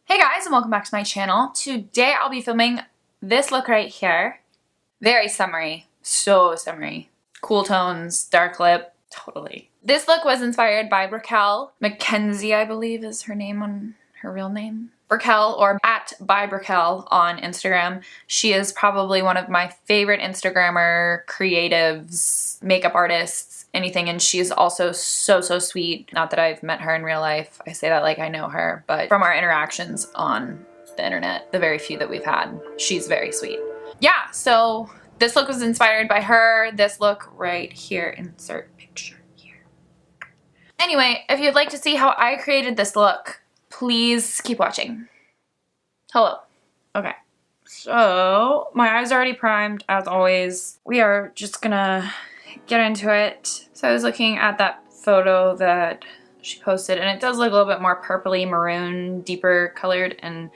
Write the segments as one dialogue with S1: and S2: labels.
S1: Hey guys, and welcome back to my channel. Today I'll be filming this look right here. Very summery, so summery. Cool tones, dark lip, totally. This look was inspired by Raquel Mackenzie, I believe is her name on her real name. Raquel, or at by Raquel on Instagram. She is probably one of my favorite Instagrammer creatives, makeup artists, anything, and she's also so sweet. Not that I've met her in real life, I say that like I know her, but from our interactions on the internet, the very few that we've had, she's very sweet. Yeah, so this look was inspired by her. This look right here, insert picture here. Anyway, if you'd like to see how I created this look, please keep watching. Hello. Okay. So, my eyes are already primed, as always. We are just gonna get into it. So I was looking at that photo that she posted, and it does look a little bit more purpley maroon, deeper colored, and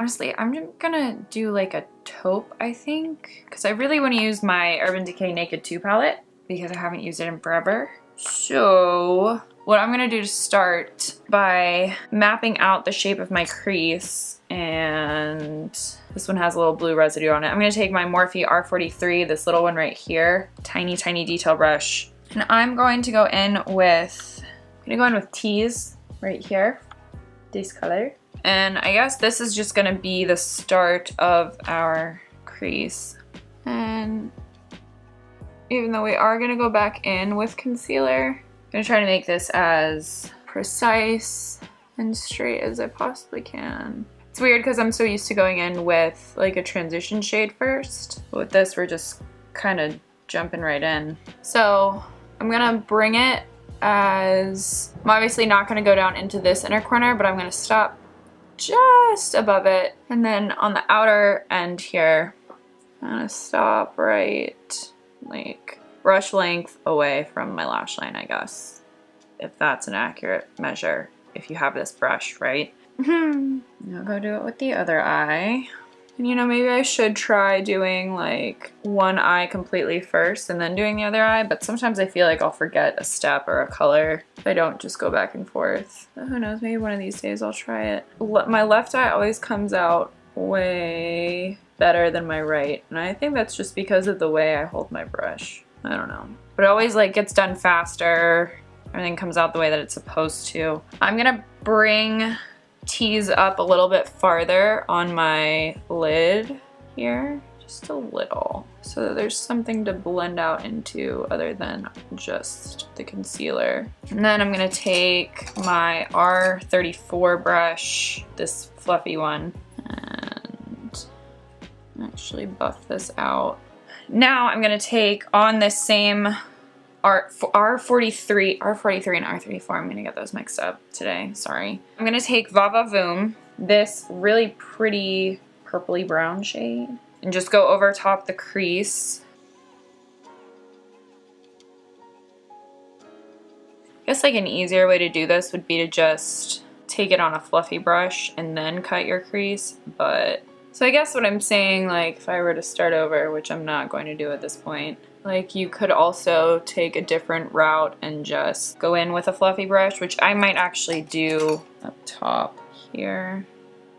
S1: honestly, I'm gonna do like a taupe, I think, because I really want to use my Urban Decay Naked 2 palette, because I haven't used it in forever. So what I'm gonna do to start by mapping out the shape of my crease, and this one has a little blue residue on it. I'm gonna take my Morphe R43, this little one right here, tiny detail brush, and I'm going to go in with, teas right here, this color. And I guess this is just gonna be the start of our crease. And even though we are gonna go back in with concealer, I'm gonna try to make this as precise and straight as I possibly can. It's weird because I'm so used to going in with like a transition shade first. But with this, we're just kind of jumping right in. So I'm gonna bring it as, I'm obviously not gonna go down into this inner corner, but I'm gonna stop just above it. And then on the outer end here, I'm gonna stop right like brush length away from my lash line, I guess, if that's an accurate measure, if you have this brush, right? Now go do it with the other eye. And you know, maybe I should try doing like one eye completely first and then doing the other eye, but sometimes I feel like I'll forget a step or a color if I don't just go back and forth. But who knows, maybe one of these days I'll try it. My left eye always comes out way better than my right, and I think that's just because of the way I hold my brush. I don't know. But it always like gets done faster. Everything comes out the way that it's supposed to. I'm gonna bring tease up a little bit farther on my lid here, just a little, so that there's something to blend out into other than just the concealer. And then I'm gonna take my R34 brush, this fluffy one, and actually buff this out. Now I'm gonna take on this same R43 and R34. I'm gonna get those mixed up today, sorry. I'm gonna take Va Va Voom, this really pretty purpley brown shade, and just go over top the crease. I guess like an easier way to do this would be to just take it on a fluffy brush and then cut your crease, but so I guess what I'm saying, like if I were to start over, which I'm not going to do at this point, like you could also take a different route and just go in with a fluffy brush, which I might actually do up top here.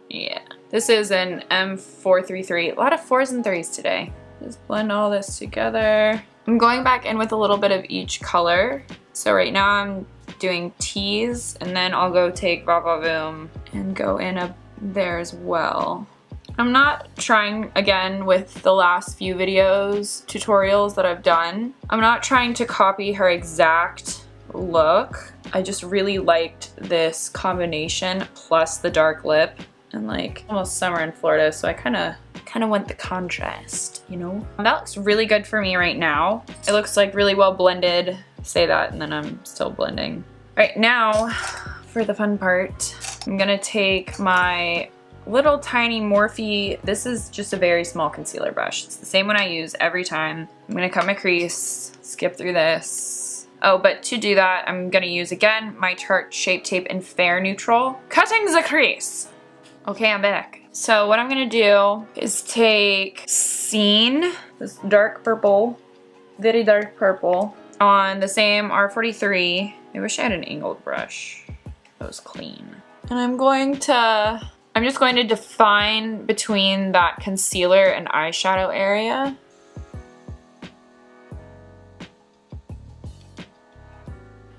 S1: Yeah. This is an M433. A lot of 4s and 3s today. Just blend all this together. I'm going back in with a little bit of each color. So right now I'm doing teas, and then I'll go take Va Va Voom and go in up there as well. I'm not trying, again, with the last few tutorials that I've done, I'm not trying to copy her exact look. I just really liked this combination plus the dark lip, and like almost summer in Florida, so I kind of want the contrast, you know? That looks really good for me right now. It looks like really well blended. Say that and then I'm still blending. Right now, for the fun part, I'm gonna take my little tiny Morphe, this is just a very small concealer brush. It's the same one I use every time. I'm gonna cut my crease, skip through this. Oh, but to do that, I'm gonna use again my Tarte Shape Tape in Fair Neutral, cutting the crease. Okay, I'm back. So what I'm gonna do is take Scene, this dark purple, very dark purple, on the same R43. I wish I had an angled brush that was clean. And I'm going to I'm just going to define between that concealer and eyeshadow area.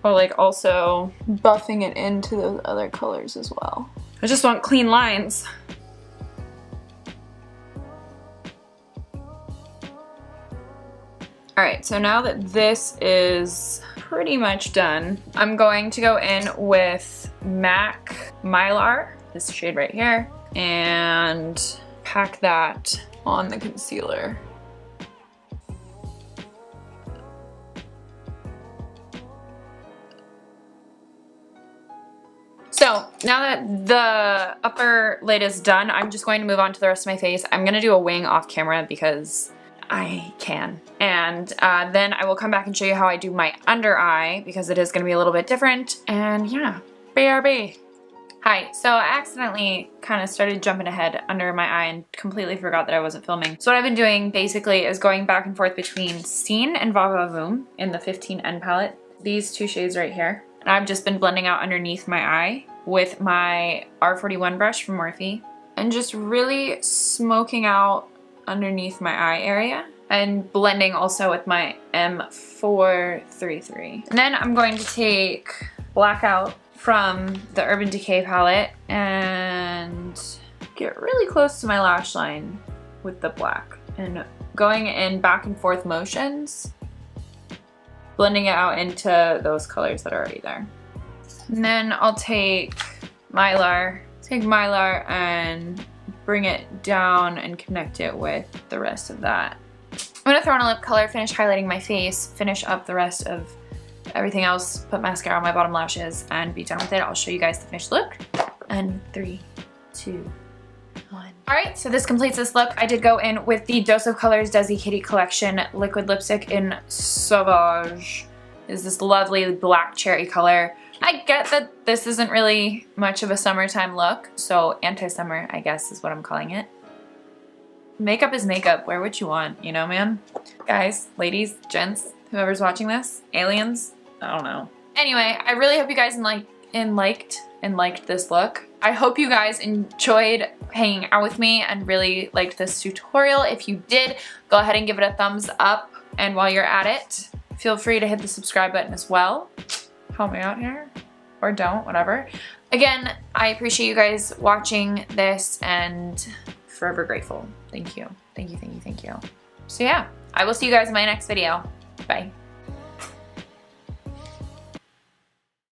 S1: While like also buffing it into those other colors as well. I just want clean lines. Alright, so now that this is pretty much done, I'm going to go in with MAC Mylar, this shade right here, and pack that on the concealer. So now that the upper lid is done, I'm just going to move on to the rest of my face. I'm going to do a wing off camera because I can. And then I will come back and show you how I do my under eye because it is going to be a little bit different. And yeah, BRB. Hi, so I accidentally kind of started jumping ahead under my eye and completely forgot that I wasn't filming. So what I've been doing basically is going back and forth between Scene and Va Va Voom in the 15N palette. These two shades right here. And I've just been blending out underneath my eye with my R41 brush from Morphe and just really smoking out underneath my eye area and blending also with my M433. And then I'm going to take Blackout from the Urban Decay palette and get really close to my lash line with the black and going in back and forth motions, blending it out into those colors that are already there. And then I'll take Mylar and bring it down and connect it with the rest of that. I'm gonna throw in a lip color, finish highlighting my face, finish up the rest of everything else, put mascara on my bottom lashes, and be done with it. I'll show you guys the finished look. And 3, 2, 1. Alright, so this completes this look. I did go in with the Dose of Colors DesixKaty Collection liquid lipstick in Sauvage. Is this lovely black cherry color. I get that this isn't really much of a summertime look, so anti-summer, I guess, is what I'm calling it. Makeup is makeup. Wear what you want, you know, man? Guys, ladies, gents, whoever's watching this, aliens, I don't know. Anyway, I really hope you guys liked this look. I hope you guys enjoyed hanging out with me and really liked this tutorial. If you did, go ahead and give it a thumbs up. And while you're at it, feel free to hit the subscribe button as well. Help me out here, or don't, whatever. Again, I appreciate you guys watching this and forever grateful. Thank you. Thank you, thank you, thank you. So yeah, I will see you guys in my next video. Bye.